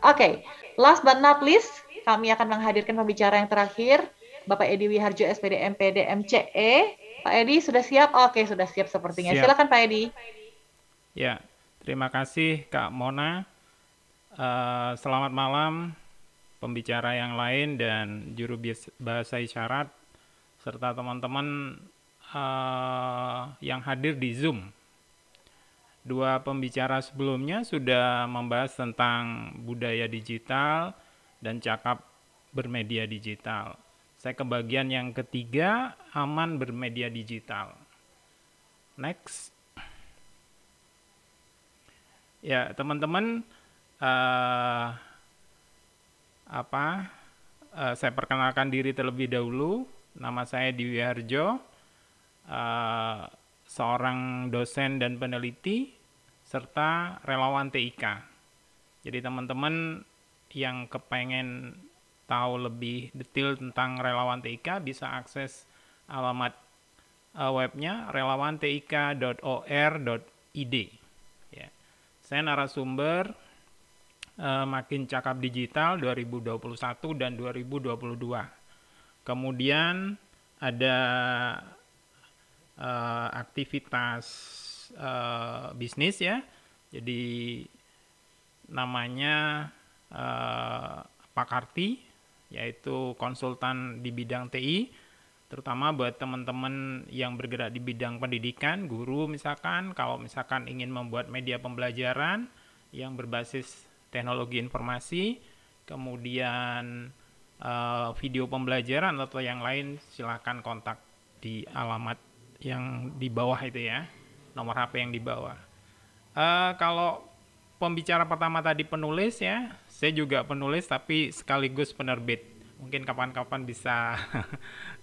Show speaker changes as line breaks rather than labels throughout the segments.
Oke, last but not least, kami akan menghadirkan pembicara yang terakhir, Bapak Edi Wiharjo, SPD MPD MCE. Pak Edi sudah siap? Oke, sudah siap sepertinya.
Siap.
Silakan Pak Edi.
Ya, terima kasih Kak Mona. Selamat malam pembicara yang lain dan juru bahasa isyarat serta teman-teman yang hadir di Zoom. Dua pembicara sebelumnya sudah membahas tentang budaya digital dan cakap bermedia digital. Saya ke bagian yang ketiga, aman bermedia digital. Next. Ya, teman-teman, uh, saya perkenalkan diri terlebih dahulu. Nama saya Dewi Harjo, seorang dosen dan peneliti serta relawan TIK. Jadi teman-teman yang kepengen tahu lebih detail tentang relawan TIK bisa akses alamat webnya relawantik.or.id. Ya. Saya narasumber Makin Cakap Digital 2021 dan 2022. Kemudian ada aktivitas bisnis ya. Jadi namanya Pakarti, yaitu konsultan di bidang TI, terutama buat teman-teman yang bergerak di bidang pendidikan, guru misalkan, kalau misalkan ingin membuat media pembelajaran yang berbasis teknologi informasi, kemudian video pembelajaran atau yang lain, silakan kontak di alamat yang di bawah itu ya, nomor HP yang di bawah. Kalau pembicara pertama tadi penulis ya, saya juga penulis tapi sekaligus penerbit. Mungkin kapan-kapan bisa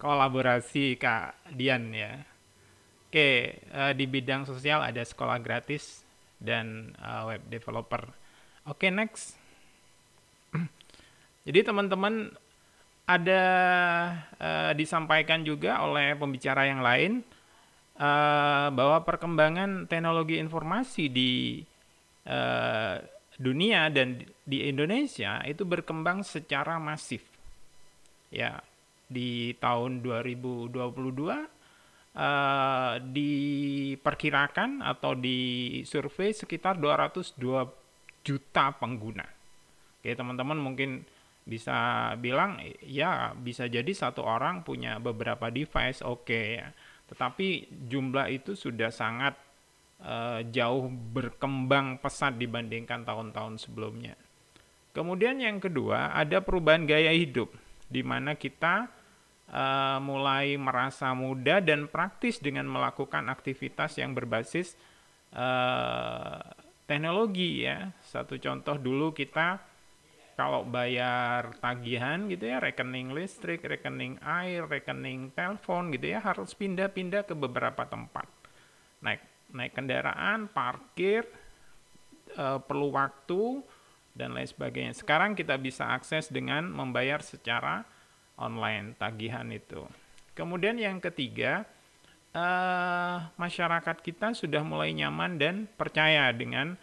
kolaborasi Kak Dian ya. Oke, di bidang sosial ada sekolah gratis dan web developer. Oke, next. Jadi teman-teman ada disampaikan juga oleh pembicara yang lain bahwa perkembangan teknologi informasi di dunia dan di Indonesia itu berkembang secara masif. Ya, di tahun 2022 diperkirakan atau disurvei sekitar 202 juta pengguna. Oke, teman-teman mungkin bisa bilang ya bisa jadi satu orang punya beberapa device, oke ya. Tetapi jumlah itu sudah sangat jauh berkembang pesat dibandingkan tahun-tahun sebelumnya. Kemudian yang kedua, ada perubahan gaya hidup, di mana kita mulai merasa mudah dan praktis dengan melakukan aktivitas yang berbasis teknologi ya. Satu contoh dulu kita kalau bayar tagihan gitu ya, rekening listrik, rekening air, rekening telepon gitu ya, harus pindah-pindah ke beberapa tempat. Naik kendaraan, parkir, perlu waktu, dan lain sebagainya. Sekarang kita bisa akses dengan membayar secara online tagihan itu. Kemudian yang ketiga, masyarakat kita sudah mulai nyaman dan percaya dengan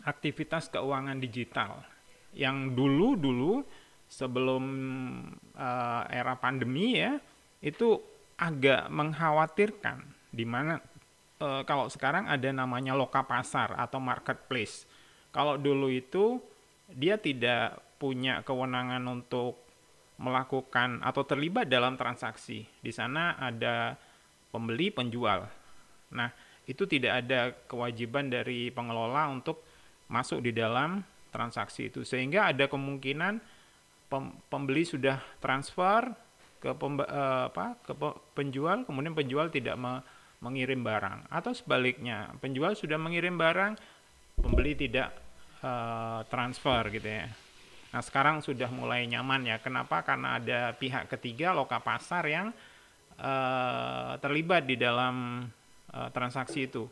aktivitas keuangan digital. Yang dulu sebelum era pandemi ya, itu agak mengkhawatirkan, di mana kalau sekarang ada namanya loka pasar atau marketplace. Kalau dulu itu dia tidak punya kewenangan untuk melakukan atau terlibat dalam transaksi. Di sana ada pembeli penjual. Nah, itu tidak ada kewajiban dari pengelola untuk masuk di dalam transaksi itu, sehingga ada kemungkinan pembeli sudah transfer ke penjual, kemudian penjual tidak mengirim barang, atau sebaliknya penjual sudah mengirim barang, pembeli tidak transfer gitu ya. Nah, sekarang sudah mulai nyaman ya. Kenapa? Karena ada pihak ketiga, loka pasar, yang terlibat di dalam transaksi itu.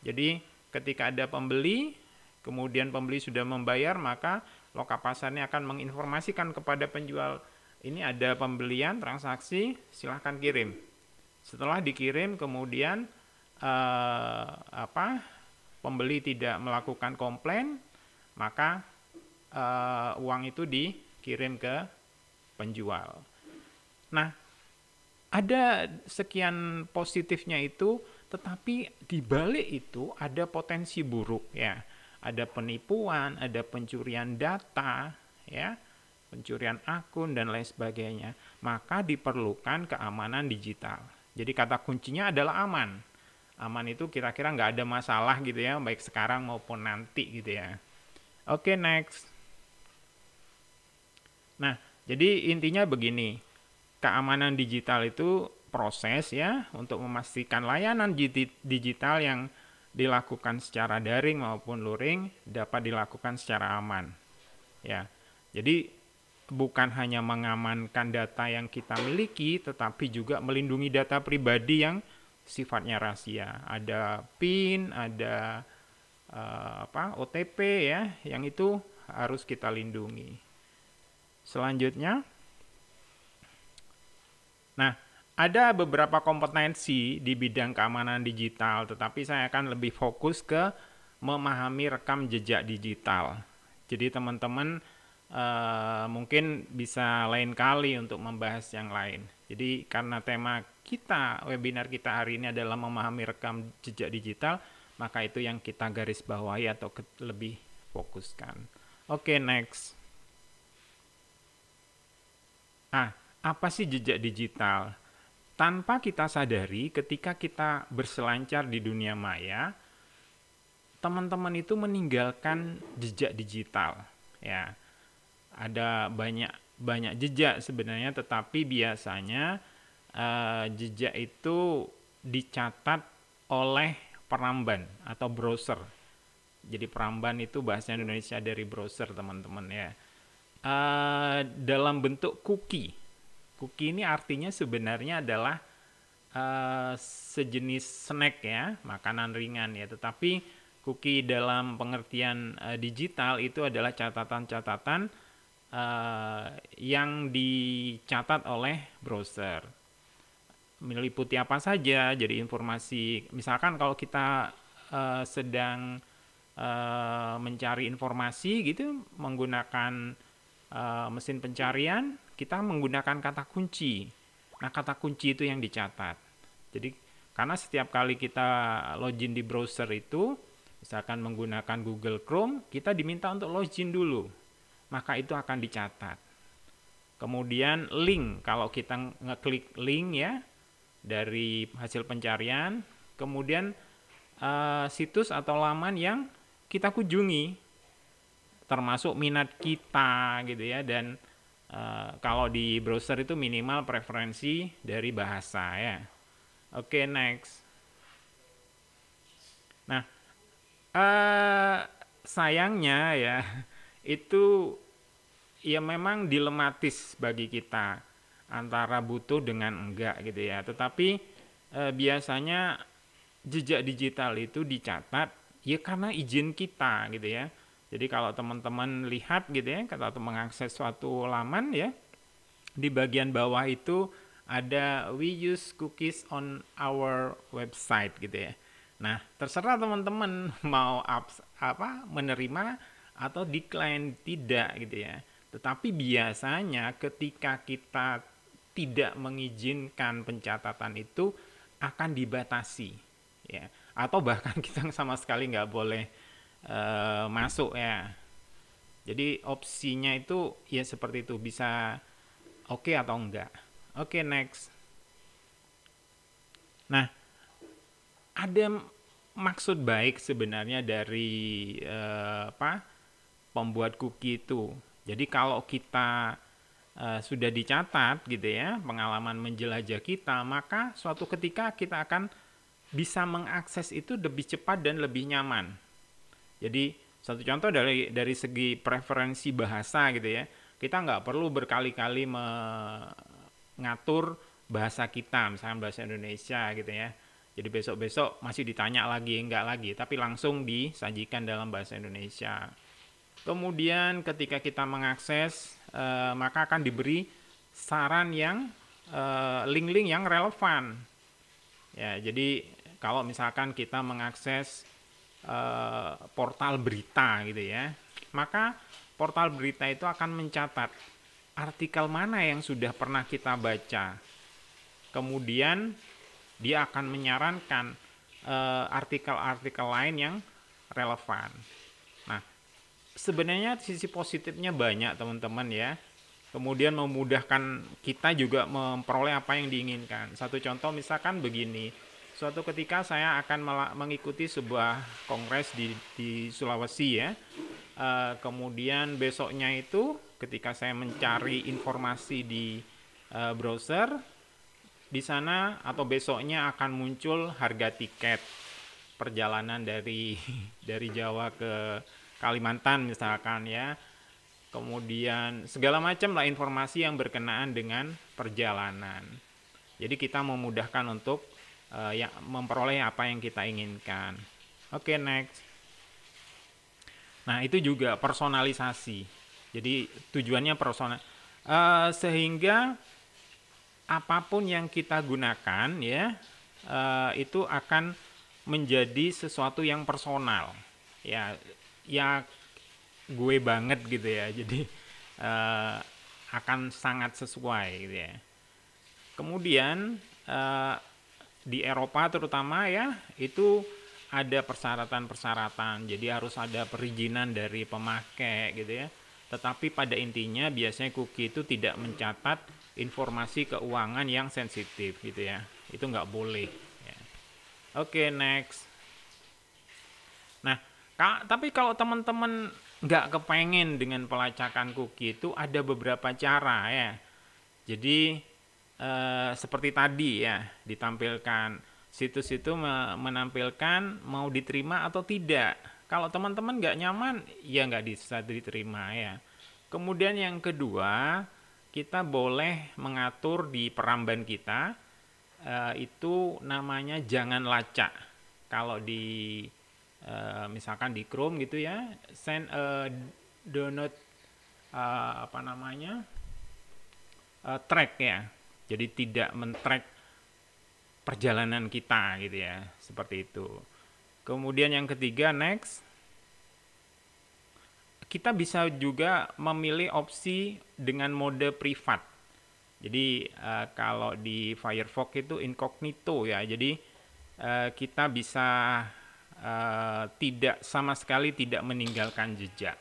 Jadi ketika ada pembeli, kemudian pembeli sudah membayar, maka loka pasarnya akan menginformasikan kepada penjual, ini ada pembelian transaksi, silahkan kirim. Setelah dikirim, kemudian pembeli tidak melakukan komplain, maka uang itu dikirim ke penjual. Nah, ada sekian positifnya itu, tetapi di balik itu ada potensi buruk ya. Ada penipuan, ada pencurian data, ya, pencurian akun dan lain sebagainya. Maka diperlukan keamanan digital. Jadi kata kuncinya adalah aman. Aman itu kira-kira nggak ada masalah gitu ya, baik sekarang maupun nanti gitu ya. Oke, next. Nah, jadi intinya begini, keamanan digital itu proses ya untuk memastikan layanan digital yang dilakukan secara daring maupun luring dapat dilakukan secara aman. Ya. Jadi bukan hanya mengamankan data yang kita miliki, tetapi juga melindungi data pribadi yang sifatnya rahasia. Ada PIN, ada OTP ya, yang itu harus kita lindungi. Selanjutnya, nah, ada beberapa kompetensi di bidang keamanan digital, tetapi saya akan lebih fokus ke memahami rekam jejak digital. Jadi teman-teman mungkin bisa lain kali untuk membahas yang lain. Jadi karena tema kita, webinar kita hari ini adalah memahami rekam jejak digital, maka itu yang kita garis bawahi atau lebih fokuskan. Oke, next. Apa sih jejak digital? Tanpa kita sadari, ketika kita berselancar di dunia maya, teman-teman itu meninggalkan jejak digital. Ya, ada banyak jejak sebenarnya, tetapi biasanya jejak itu dicatat oleh peramban atau browser. Jadi peramban itu bahasa Indonesia dari browser, teman-teman ya. Dalam bentuk cookie. Cookie ini artinya sebenarnya adalah sejenis snack ya, makanan ringan ya. Tetapi cookie dalam pengertian digital itu adalah catatan-catatan yang dicatat oleh browser. Meliputi apa saja, jadi informasi. Misalkan kalau kita sedang mencari informasi gitu menggunakan mesin pencarian, kita menggunakan kata kunci. Nah, kata kunci itu yang dicatat. Jadi, karena setiap kali kita login di browser itu, misalkan menggunakan Google Chrome, kita diminta untuk login dulu. Maka itu akan dicatat. Kemudian link, kalau kita ngeklik link ya, dari hasil pencarian, kemudian situs atau laman yang kita kunjungi, termasuk minat kita gitu ya, dan kalau di browser itu minimal preferensi dari bahasa ya. Oke, next. Nah, sayangnya ya itu ya memang dilematis bagi kita antara butuh dengan enggak gitu ya. Tetapi biasanya jejak digital itu dicatat ya karena izin kita gitu ya. Jadi kalau teman-teman lihat gitu ya, kalau mengakses suatu laman ya, di bagian bawah itu ada we use cookies on our website gitu ya. Nah, terserah teman-teman mau menerima atau decline tidak gitu ya. Tetapi biasanya ketika kita tidak mengizinkan pencatatan itu akan dibatasi ya, atau bahkan kita sama sekali nggak boleh masuk ya. Jadi opsinya itu ya seperti itu, bisa oke atau enggak. Oke, next. Nah, ada maksud baik sebenarnya dari pembuat cookie itu. Jadi kalau kita sudah dicatat gitu ya pengalaman menjelajah kita, maka suatu ketika kita akan bisa mengakses itu lebih cepat dan lebih nyaman. Jadi satu contoh dari segi preferensi bahasa gitu ya, kita nggak perlu berkali-kali mengatur bahasa kita, misalnya bahasa Indonesia gitu ya. Jadi besok-besok masih ditanya lagi, enggak lagi, tapi langsung disajikan dalam bahasa Indonesia. Kemudian ketika kita mengakses, maka akan diberi saran yang link-link yang relevan. Ya, jadi kalau misalkan kita mengakses portal berita gitu ya, maka portal berita itu akan mencatat artikel mana yang sudah pernah kita baca. Kemudian dia akan menyarankan artikel-artikel lain yang relevan. Nah, sebenarnya sisi positifnya banyak teman-teman ya. Kemudian memudahkan kita juga memperoleh apa yang diinginkan. Satu contoh misalkan begini, suatu ketika saya akan mengikuti sebuah kongres di Sulawesi ya. Kemudian besoknya itu ketika saya mencari informasi di browser, di sana atau besoknya akan muncul harga tiket perjalanan dari Jawa ke Kalimantan misalkan ya. Kemudian segala macam lah informasi yang berkenaan dengan perjalanan. Jadi kita memudahkan untuk memperoleh apa yang kita inginkan. Oke, next. Nah, itu juga personalisasi. Jadi tujuannya personal sehingga apapun yang kita gunakan ya itu akan menjadi sesuatu yang personal. Ya gue banget gitu ya. Jadi akan sangat sesuai gitu ya. Kemudian di Eropa terutama ya itu ada persyaratan-persyaratan, jadi harus ada perizinan dari pemakai gitu ya. Tetapi pada intinya biasanya cookie itu tidak mencatat informasi keuangan yang sensitif gitu ya. Itu nggak boleh. Ya. Oke, next. Nah, tapi kalau teman-teman nggak kepengen dengan pelacakan cookie itu ada beberapa cara ya. Jadi seperti tadi ya ditampilkan. Situs itu menampilkan mau diterima atau tidak. Kalau teman-teman nggak nyaman, ya nggak bisa diterima ya. Kemudian yang kedua, kita boleh mengatur di peramban kita, itu namanya jangan lacak. Kalau di misalkan di Chrome gitu ya, send do not track ya. Jadi tidak men-track perjalanan kita gitu ya, seperti itu. Kemudian yang ketiga, next, kita bisa juga memilih opsi dengan mode privat. Jadi kalau di Firefox itu incognito ya, jadi kita bisa tidak sama sekali tidak meninggalkan jejak.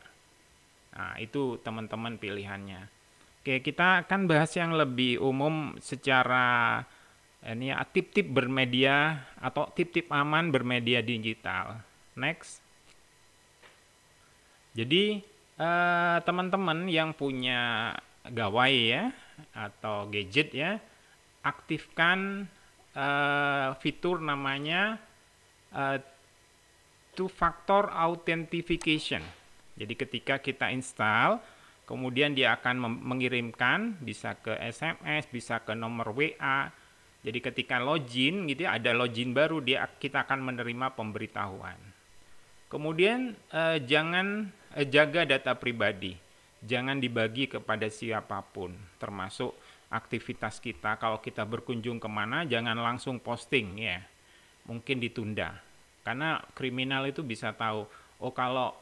Nah, itu teman-teman pilihannya. Oke, kita akan bahas yang lebih umum secara ini ya, tip-tip bermedia atau tip-tip aman bermedia digital. Next. Jadi teman-teman yang punya gawai ya atau gadget ya, aktifkan fitur namanya two-factor authentication. Jadi ketika kita install, kemudian dia akan mengirimkan bisa ke SMS, bisa ke nomor WA. Jadi ketika login gitu ya, ada login baru, kita akan menerima pemberitahuan. Kemudian jangan jaga data pribadi. Jangan dibagi kepada siapapun, termasuk aktivitas kita. Kalau kita berkunjung kemana, jangan langsung posting ya. Mungkin ditunda. Karena kriminal itu bisa tahu, oh kalau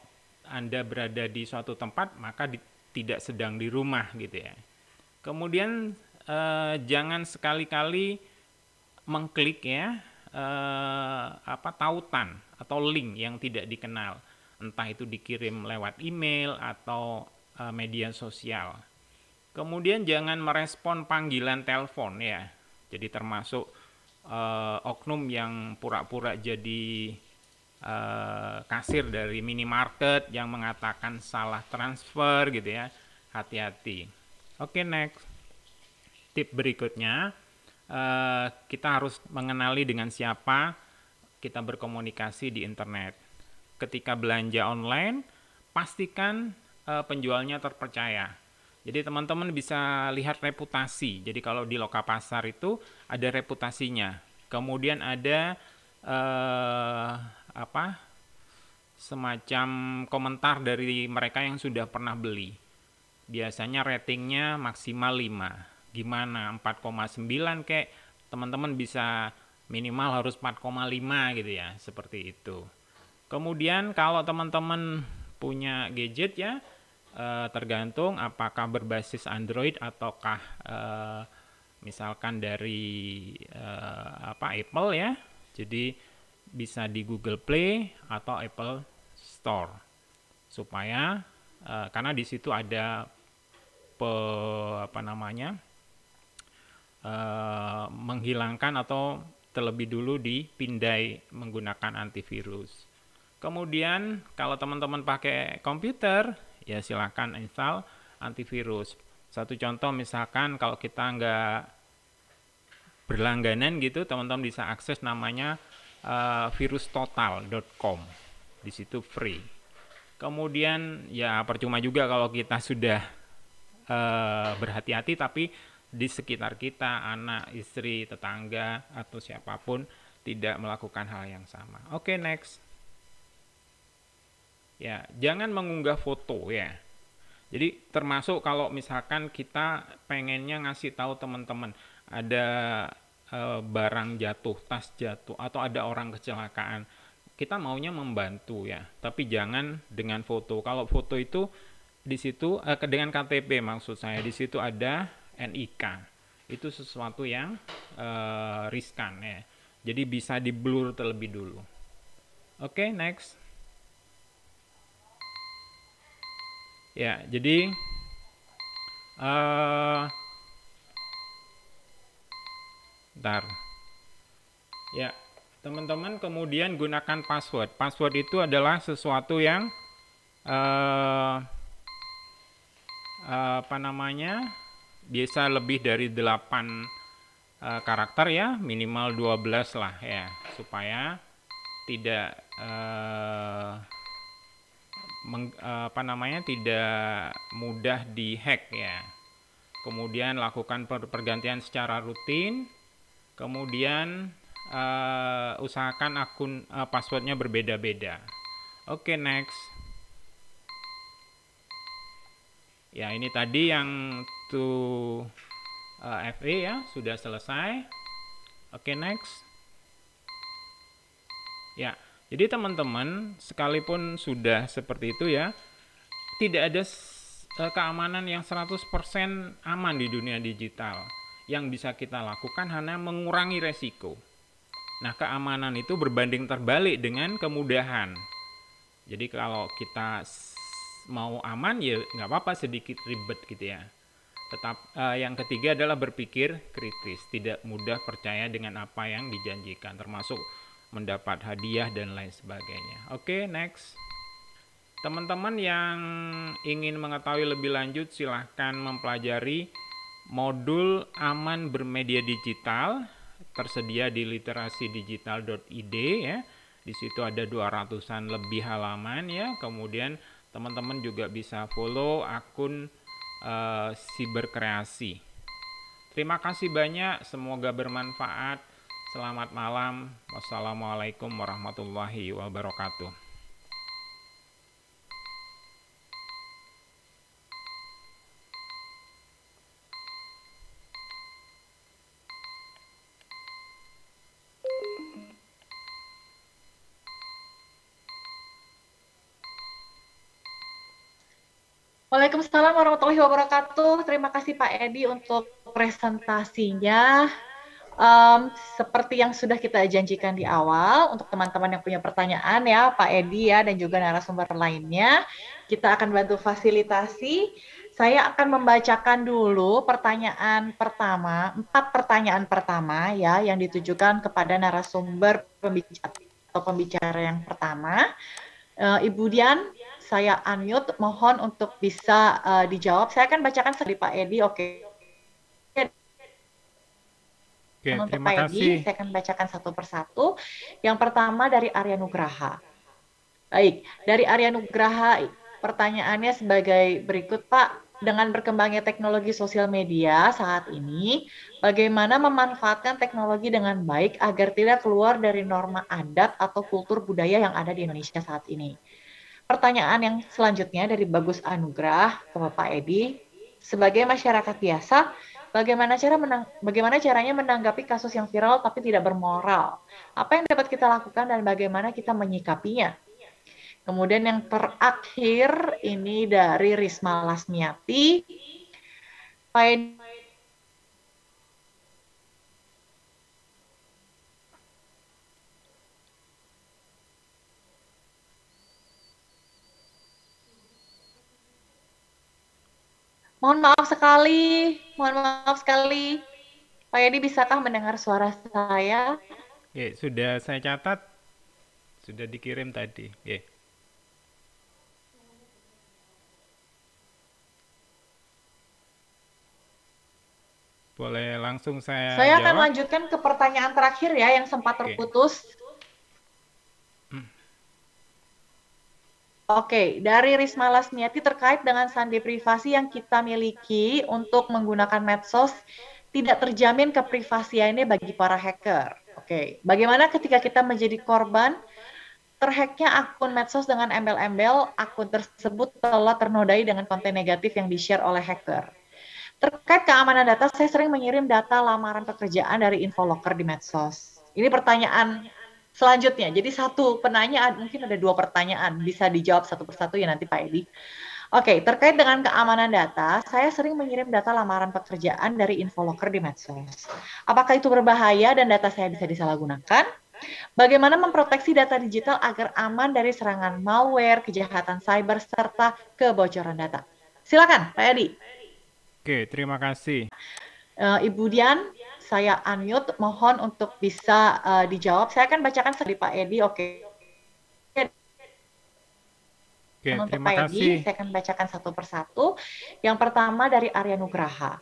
Anda berada di suatu tempat, maka tidak sedang di rumah gitu ya. Kemudian jangan sekali-kali mengklik ya tautan atau link yang tidak dikenal, entah itu dikirim lewat email atau media sosial. Kemudian jangan merespon panggilan telepon ya. Jadi termasuk oknum yang pura-pura jadi kasir dari minimarket yang mengatakan salah transfer gitu ya. Hati-hati. Oke, next. Tip berikutnya, kita harus mengenali dengan siapa kita berkomunikasi di internet. Ketika belanja online, pastikan penjualnya terpercaya. Jadi teman-teman bisa lihat reputasi. Jadi kalau di Lokapasar itu ada reputasinya. Kemudian ada semacam komentar dari mereka yang sudah pernah beli. Biasanya ratingnya maksimal 5. Gimana 4,9 kek, teman-teman bisa minimal harus 4,5 gitu ya, seperti itu. Kemudian kalau teman-teman punya gadget ya, tergantung apakah berbasis Android ataukah misalkan dari Apple ya. Jadi bisa di Google Play atau Apple Store supaya karena di situ ada menghilangkan atau terlebih dulu dipindai menggunakan antivirus. Kemudian kalau teman-teman pakai komputer, ya silakan install antivirus. Satu contoh misalkan kalau kita nggak berlangganan gitu, teman-teman bisa akses namanya virustotal.com. Di situ free. Kemudian ya percuma juga kalau kita sudah berhati-hati tapi di sekitar kita, anak, istri, tetangga, atau siapapun tidak melakukan hal yang sama. Oke, next. Ya, jangan mengunggah foto ya. Jadi termasuk kalau misalkan kita pengennya ngasih tahu teman-teman ada barang jatuh, tas jatuh, atau ada orang kecelakaan. Kita maunya membantu ya, tapi jangan dengan foto. Kalau foto itu di situ dengan KTP maksud saya, di situ ada NIK. Itu sesuatu yang riskan ya. Jadi bisa di blur terlebih dulu. Oke, next. Ya, jadi bentar. Ya, teman-teman kemudian gunakan password. Password itu adalah sesuatu yang biasa lebih dari 8 karakter ya, minimal 12 lah ya, supaya tidak tidak mudah dihack ya. Kemudian lakukan pergantian secara rutin. Kemudian usahakan akun passwordnya berbeda-beda. Oke, next. Ya, ini tadi yang FE ya, sudah selesai. Oke, next. Ya, jadi teman-teman, sekalipun sudah seperti itu ya, tidak ada keamanan yang 100% aman di dunia digital. Yang bisa kita lakukan hanya mengurangi resiko. Nah, keamanan itu berbanding terbalik dengan kemudahan. Jadi kalau kita mau aman ya nggak apa-apa sedikit ribet gitu ya. Tetap yang ketiga adalah berpikir kritis, tidak mudah percaya dengan apa yang dijanjikan, termasuk mendapat hadiah dan lain sebagainya. Oke, next. Teman-teman yang ingin mengetahui lebih lanjut silahkan mempelajari modul aman bermedia digital tersedia di literasidigital.id ya. Di situ ada 200-an lebih halaman ya. Kemudian teman-teman juga bisa follow akun Siberkreasi. Terima kasih banyak, semoga bermanfaat. Selamat malam. Wassalamualaikum warahmatullahi wabarakatuh.
Waalaikumsalam warahmatullahi wabarakatuh. Terima kasih Pak Edi untuk presentasinya. Seperti yang sudah kita janjikan di awal, untuk teman-teman yang punya pertanyaan ya, Pak Edi ya, dan juga narasumber lainnya, kita akan bantu fasilitasi. Saya akan membacakan dulu pertanyaan pertama, 4 pertanyaan pertama ya, yang ditujukan kepada narasumber pembicara yang pertama. Ibu Dian, saya unmute, mohon untuk bisa dijawab. Saya akan bacakan sekali Pak Edi, oke.
Oke,
untuk
terima
Pak Edi,
kasih.
saya akan bacakan satu persatu. Yang pertama dari Arya Nugraha. Baik, dari Arya Nugraha, pertanyaannya sebagai berikut, Pak. Dengan berkembangnya teknologi sosial media saat ini, bagaimana memanfaatkan teknologi dengan baik agar tidak keluar dari norma adat atau kultur budaya yang ada di Indonesia saat ini? Pertanyaan yang selanjutnya dari Bagus Anugrah ke Bapak Edi, sebagai masyarakat biasa, bagaimana caranya menanggapi kasus yang viral tapi tidak bermoral? Apa yang dapat kita lakukan dan bagaimana kita menyikapinya? Kemudian yang terakhir ini dari Risma Lasmiati. Pak Edi, mohon maaf sekali, mohon maaf sekali. Pak Edi, bisakah mendengar suara saya?
Oke, sudah saya catat, sudah dikirim tadi. Oke. Boleh langsung saya
Saya akan
jawab?
lanjutkan ke pertanyaan terakhir ya yang sempat
Oke.
terputus. Oke, dari Risma Lasmiati terkait dengan sandi privasi yang kita miliki untuk menggunakan medsos tidak terjamin keprivasiannya bagi para hacker. Oke, bagaimana ketika kita menjadi korban terhacknya akun medsos dengan embel-embel, akun tersebut telah ternodai dengan konten negatif yang di-share oleh hacker. Terkait keamanan data, saya sering mengirim data lamaran pekerjaan dari Infoloker di medsos. Ini pertanyaan selanjutnya. Jadi satu penanya, mungkin ada dua pertanyaan, bisa dijawab satu persatu ya nanti Pak Edi. Oke, terkait dengan keamanan data, saya sering mengirim data lamaran pekerjaan dari Infoloker di medsos. Apakah itu berbahaya dan data saya bisa disalahgunakan? Bagaimana memproteksi data digital agar aman dari serangan malware, kejahatan cyber, serta kebocoran data? Silakan, Pak Edi.
Oke, terima kasih.
Ibu Dian, saya unmute, mohon untuk bisa dijawab. Saya akan bacakan sekali Pak Edi, oke.
Oke,
Untuk
terima
Pak Edi,
kasih.
saya akan bacakan satu persatu. Yang pertama dari Arya Nugraha.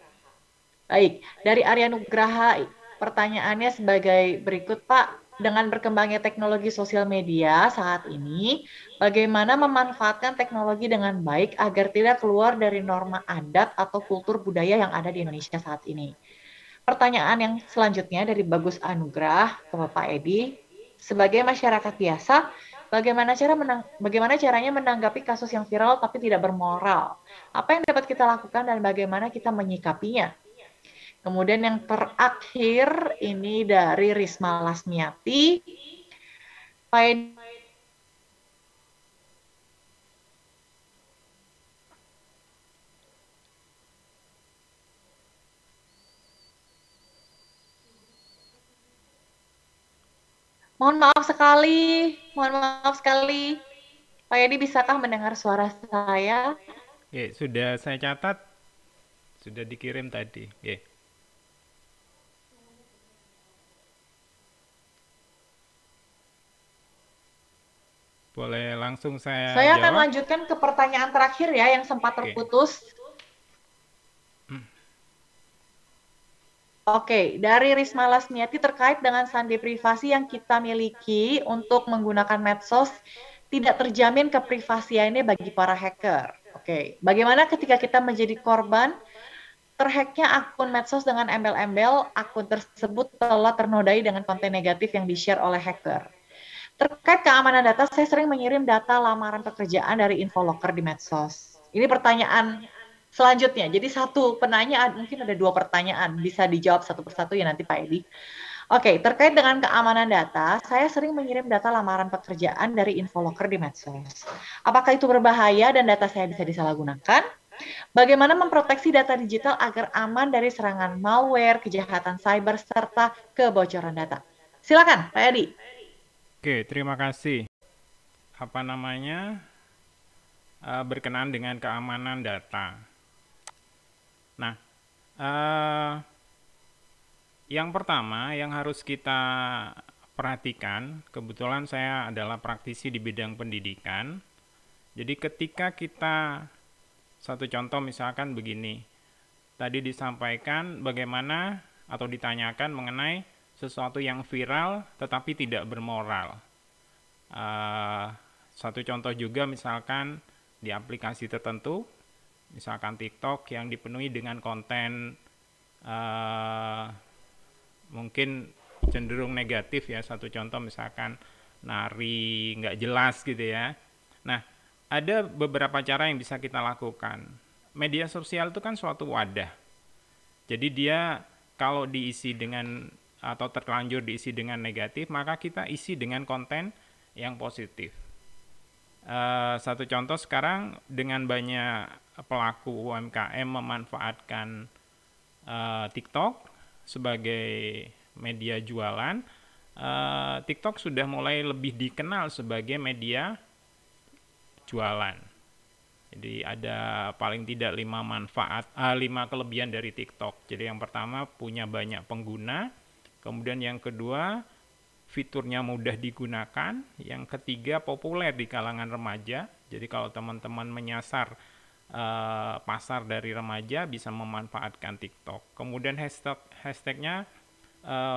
Baik, dari Arya Nugraha, pertanyaannya sebagai berikut, Pak. Dengan berkembangnya teknologi sosial media saat ini, bagaimana memanfaatkan teknologi dengan baik agar tidak keluar dari norma adat atau kultur budaya yang ada di Indonesia saat ini? Pertanyaan yang selanjutnya dari Bagus Anugrah ke Bapak Edi, sebagai masyarakat biasa, bagaimana caranya menanggapi kasus yang viral tapi tidak bermoral? Apa yang dapat kita lakukan dan bagaimana kita menyikapinya? Kemudian yang terakhir ini dari Risma Lasmiati, Pak Edi, mohon maaf sekali. Pak Edi, bisakah mendengar suara saya?
Oke, sudah saya catat, sudah dikirim tadi. Oke. Boleh langsung saya
Saya akan
jawab?
lanjutkan ke pertanyaan terakhir ya yang sempat
Oke.
terputus. Oke, dari Risma Lasmiati terkait dengan sandi privasi yang kita miliki untuk menggunakan medsos tidak terjamin keprivasiannya bagi para hacker. Oke, bagaimana ketika kita menjadi korban terhacknya akun medsos dengan embel-embel, akun tersebut telah ternodai dengan konten negatif yang di-share oleh hacker. Terkait keamanan data, saya sering mengirim data lamaran pekerjaan dari Infoloker di medsos. Ini pertanyaan selanjutnya. Jadi satu penanya, mungkin ada dua pertanyaan, bisa dijawab satu persatu ya nanti Pak Edi. Oke, terkait dengan keamanan data, saya sering mengirim data lamaran pekerjaan dari Infoloker di medsos. Apakah itu berbahaya dan data saya bisa disalahgunakan? Bagaimana memproteksi data digital agar aman dari serangan malware, kejahatan cyber, serta kebocoran data? Silakan, Pak Edi.
Oke, terima kasih. Apa namanya? Berkenaan dengan keamanan data. Nah, yang pertama yang harus kita perhatikan, kebetulan saya adalah praktisi di bidang pendidikan. Jadi ketika kita, satu contoh misalkan begini, tadi disampaikan bagaimana atau ditanyakan mengenai sesuatu yang viral tetapi tidak bermoral. Satu contoh juga misalkan di aplikasi tertentu, misalkan TikTok yang dipenuhi dengan konten mungkin cenderung negatif ya, satu contoh misalkan nari nggak jelas gitu ya. Nah, ada beberapa cara yang bisa kita lakukan. Media sosial itu kan suatu wadah. Jadi dia kalau diisi dengan atau terlanjur diisi dengan negatif, maka kita isi dengan konten yang positif. Satu contoh sekarang dengan banyak pelaku UMKM memanfaatkan TikTok sebagai media jualan. TikTok sudah mulai lebih dikenal sebagai media jualan. Jadi ada paling tidak 5 kelebihan dari TikTok. Jadi yang pertama punya banyak pengguna, kemudian yang kedua fiturnya mudah digunakan, yang ketiga populer di kalangan remaja. Jadi kalau teman-teman menyasar pasar dari remaja bisa memanfaatkan TikTok. Kemudian hashtagnya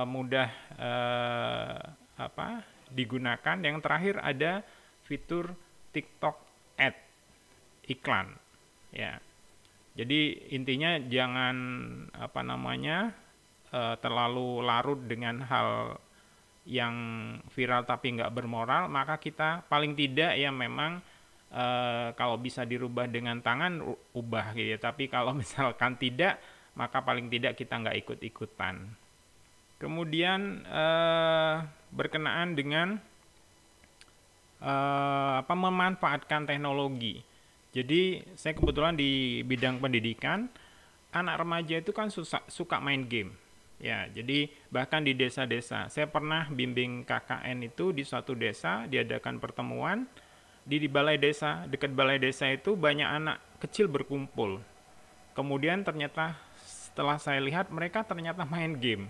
mudah digunakan. Yang terakhir ada fitur TikTok Ad, iklan, ya. Jadi intinya jangan terlalu larut dengan hal yang viral tapi nggak bermoral, maka kita paling tidak ya memang kalau bisa dirubah dengan tangan ubah gitu ya. Tapi kalau misalkan tidak, maka paling tidak kita nggak ikut-ikutan. Kemudian berkenaan dengan memanfaatkan teknologi. Jadi saya kebetulan di bidang pendidikan, anak remaja itu kan suka main game. Ya, jadi bahkan di desa-desa, saya pernah bimbing KKN itu di suatu desa, diadakan pertemuan di balai desa. Dekat balai desa itu banyak anak kecil berkumpul. Kemudian ternyata setelah saya lihat mereka ternyata main game.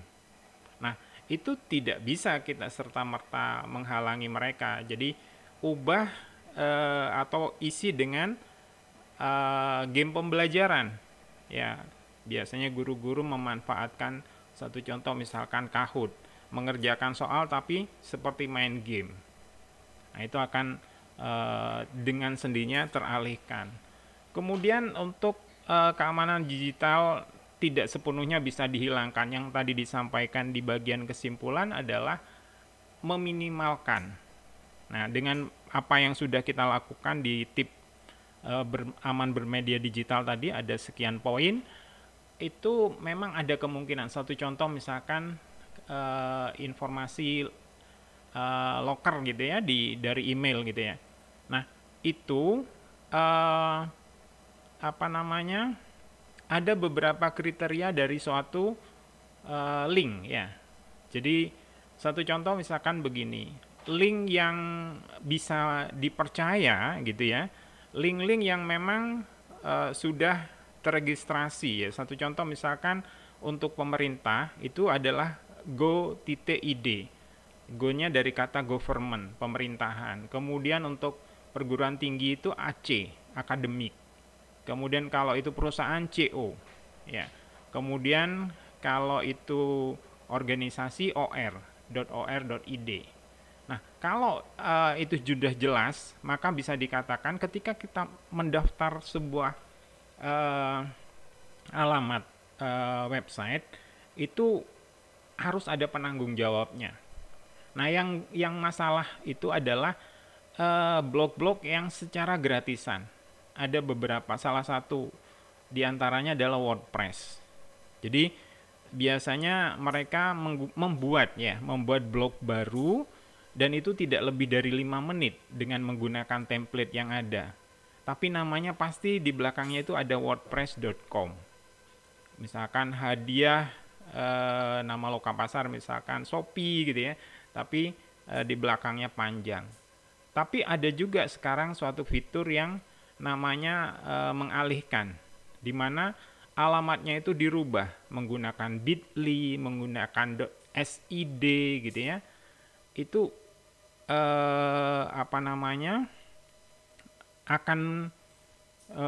Nah, itu tidak bisa kita serta-merta menghalangi mereka. Jadi ubah atau isi dengan game pembelajaran. Ya, biasanya guru-guru memanfaatkan satu contoh misalkan Kahoot, mengerjakan soal tapi seperti main game. Nah, itu akan dengan sendirinya teralihkan. Kemudian untuk keamanan digital tidak sepenuhnya bisa dihilangkan. Yang tadi disampaikan di bagian kesimpulan adalah meminimalkan. Nah, dengan apa yang sudah kita lakukan di tip aman bermedia digital tadi ada sekian poin, itu memang ada kemungkinan. Satu contoh misalkan informasi loker gitu ya dari email gitu ya. Nah, itu ada beberapa kriteria dari suatu link ya. Jadi satu contoh misalkan begini, link yang bisa dipercaya gitu ya, link-link yang memang sudah terregistrasi ya. Satu contoh misalkan untuk pemerintah itu adalah go.id. Go-nya dari kata government, pemerintahan. Kemudian untuk perguruan tinggi itu AC, akademik. Kemudian kalau itu perusahaan CO, ya. Kemudian kalau itu organisasi or.or.id. Nah, kalau itu sudah jelas, maka bisa dikatakan ketika kita mendaftar sebuah alamat website itu harus ada penanggung jawabnya. Nah, yang masalah itu adalah blog-blog yang secara gratisan. Ada beberapa, salah satu diantaranya adalah WordPress. Jadi biasanya mereka membuat blog baru dan itu tidak lebih dari 5 menit dengan menggunakan template yang ada. Tapi namanya pasti di belakangnya itu ada wordpress.com. Misalkan hadiah nama lokapasar misalkan Shopee gitu ya. Tapi di belakangnya panjang. Tapi ada juga sekarang suatu fitur yang namanya mengalihkan, di mana alamatnya itu dirubah menggunakan bit.ly, menggunakan .sid gitu ya. Itu akan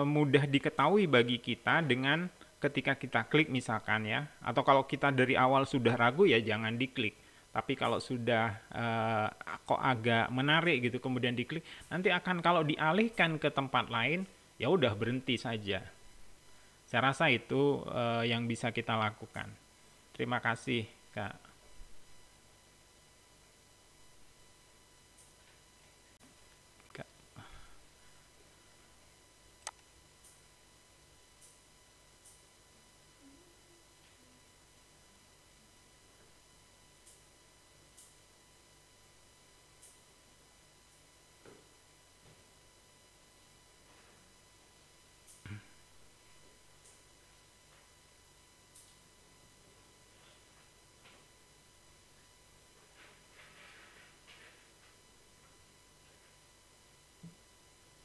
mudah diketahui bagi kita dengan ketika kita klik misalkan ya. Atau kalau kita dari awal sudah ragu ya jangan diklik. Tapi kalau sudah kok agak menarik gitu kemudian diklik, nanti akan kalau dialihkan ke tempat lain, ya udah berhenti saja. Saya rasa itu yang bisa kita lakukan. Terima kasih, Kak.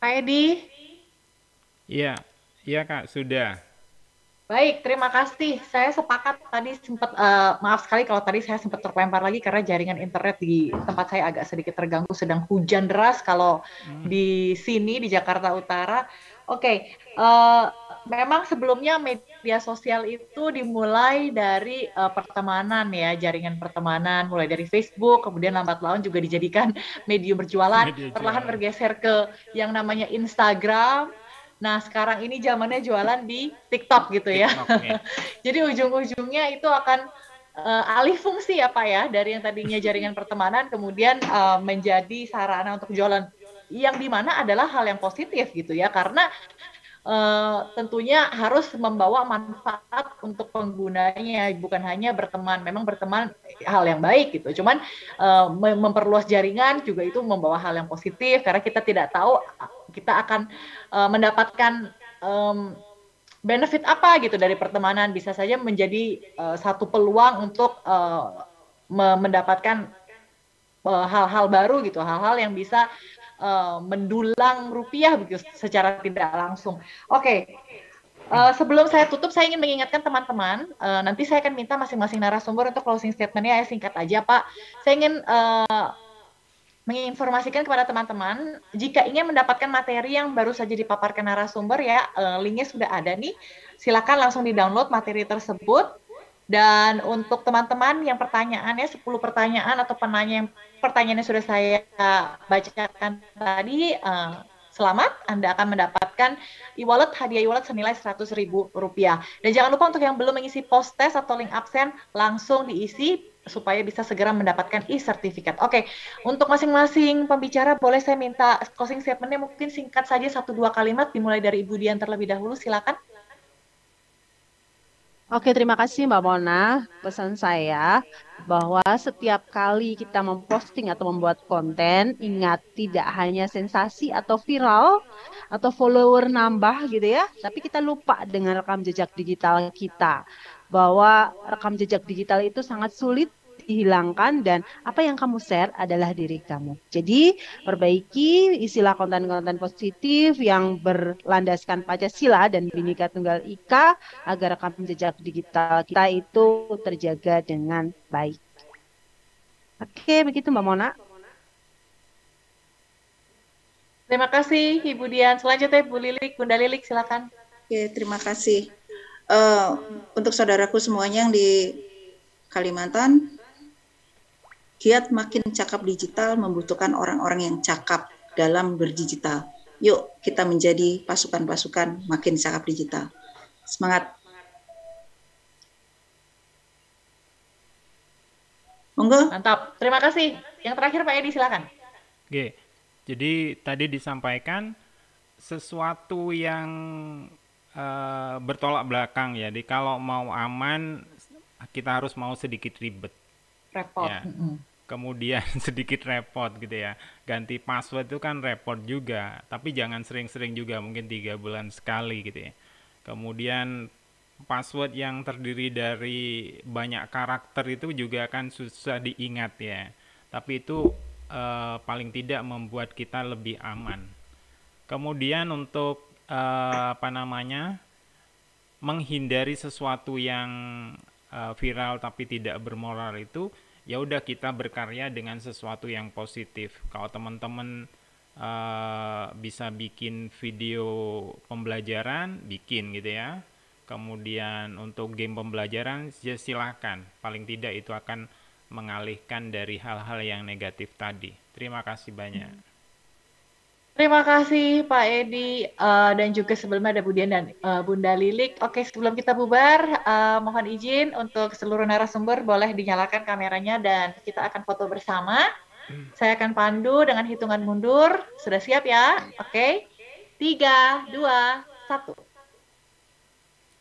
Pak Edi?
Iya, iya Kak, sudah.
Baik, terima kasih. Saya sepakat tadi sempat, maaf sekali kalau tadi saya sempat terlempar lagi karena jaringan internet di tempat saya agak sedikit terganggu, sedang hujan deras kalau
Hmm,
di sini di Jakarta Utara. Oke, memang sebelumnya media sosial itu dimulai dari pertemanan ya, jaringan pertemanan, mulai dari Facebook, kemudian lambat laun juga dijadikan medium berjualan,
media
perlahan
jualan.
bergeser ke yang namanya Instagram. Nah, sekarang ini zamannya jualan di TikTok gitu ya.
TikTok ya.
Jadi ujung-ujungnya itu akan alih fungsi ya Pak ya, dari yang tadinya jaringan pertemanan kemudian menjadi sarana untuk jualan. Yang dimana adalah hal yang positif gitu ya, karena tentunya harus membawa manfaat untuk penggunanya, bukan hanya berteman. Memang berteman hal yang baik gitu, cuman memperluas jaringan juga itu membawa hal yang positif karena kita tidak tahu kita akan mendapatkan benefit apa gitu dari pertemanan. Bisa saja menjadi satu peluang untuk mendapatkan hal-hal baru gitu, hal-hal yang bisa mendulang rupiah begitu secara tidak langsung. Oke, sebelum saya tutup, saya ingin mengingatkan teman-teman, nanti saya akan minta masing-masing narasumber untuk closing statement-nya, singkat aja Pak. Saya ingin menginformasikan kepada teman-teman, jika ingin mendapatkan materi yang baru saja dipaparkan narasumber ya, linknya sudah ada nih, silakan langsung di-download materi tersebut. Dan untuk teman-teman yang pertanyaannya 10 pertanyaan atau pertanyaannya sudah saya bacakan tadi, selamat, Anda akan mendapatkan e-wallet, hadiah e-wallet senilai Rp100.000. Dan jangan lupa untuk yang belum mengisi post test atau link absen, langsung diisi supaya bisa segera mendapatkan e-sertifikat. Oke, untuk masing-masing pembicara boleh saya minta closing statement-nya mungkin singkat saja 1-2 kalimat, dimulai dari Ibu Dian terlebih dahulu, silakan.
Oke, terima kasih Mbak Mona. Pesan saya bahwa setiap kali kita memposting atau membuat konten, ingat tidak hanya sensasi atau viral atau follower nambah gitu ya, tapi kita lupa dengan rekam jejak digital kita. Bahwa rekam jejak digital itu sangat sulit dihilangkan dan apa yang kamu share adalah diri kamu. Jadi perbaiki, isilah konten-konten positif yang berlandaskan Pancasila dan Bhinneka Tunggal Ika agar rekam jejak digital kita itu terjaga dengan baik. Oke, begitu Mbak Mona.
Terima kasih Ibu Dian. Selanjutnya Bu Lilik, Bunda Lilik silakan.
Oke, terima kasih. Untuk saudaraku semuanya yang di Kalimantan, giat makin cakap digital membutuhkan orang-orang yang cakap dalam berdigital. Yuk kita menjadi pasukan-pasukan makin cakap digital. Semangat. Monggo.
Mantap. Terima kasih. Yang terakhir Pak Edi silakan.
Oke. Jadi tadi disampaikan sesuatu yang bertolak belakang ya. Jadi kalau mau aman kita harus mau sedikit ribet.
Repot.
Ya. Kemudian sedikit repot gitu ya. Ganti password itu kan repot juga, tapi jangan sering-sering juga, mungkin 3 bulan sekali gitu ya. Kemudian password yang terdiri dari banyak karakter itu juga kan susah diingat ya. Tapi itu paling tidak membuat kita lebih aman. Kemudian untuk menghindari sesuatu yang viral tapi tidak bermoral itu, ya udah kita berkarya dengan sesuatu yang positif. Kalau teman-teman bisa bikin video pembelajaran, bikin gitu ya. Kemudian untuk game pembelajaran, ya silahkan. Paling tidak itu akan mengalihkan dari hal-hal yang negatif tadi. Terima kasih banyak.
Terima kasih Pak Edi dan juga sebelumnya ada Bu Dian dan Bunda Lilik. Oke, sebelum kita bubar, mohon izin untuk seluruh narasumber boleh dinyalakan kameranya dan kita akan foto bersama. Saya akan pandu dengan hitungan mundur. Sudah siap ya? Oke. 3, 2, 1.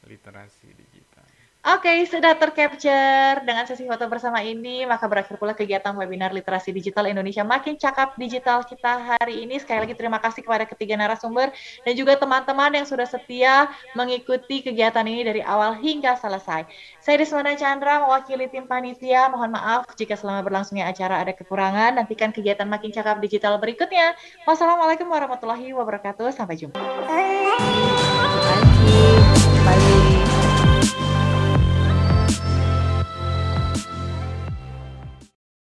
literasi digital.
Oke, sudah tercapture dengan sesi foto bersama ini, maka berakhir pula kegiatan webinar Literasi Digital Indonesia Makin Cakap Digital kita hari ini. Sekali lagi terima kasih kepada ketiga narasumber dan juga teman-teman yang sudah setia mengikuti kegiatan ini dari awal hingga selesai. Saya Desmana Chandra, mewakili tim panitia. Mohon maaf jika selama berlangsungnya acara ada kekurangan. Nantikan kegiatan Makin Cakap Digital berikutnya. Wassalamualaikum warahmatullahi wabarakatuh. Sampai jumpa.
Terima kasih. Kembali.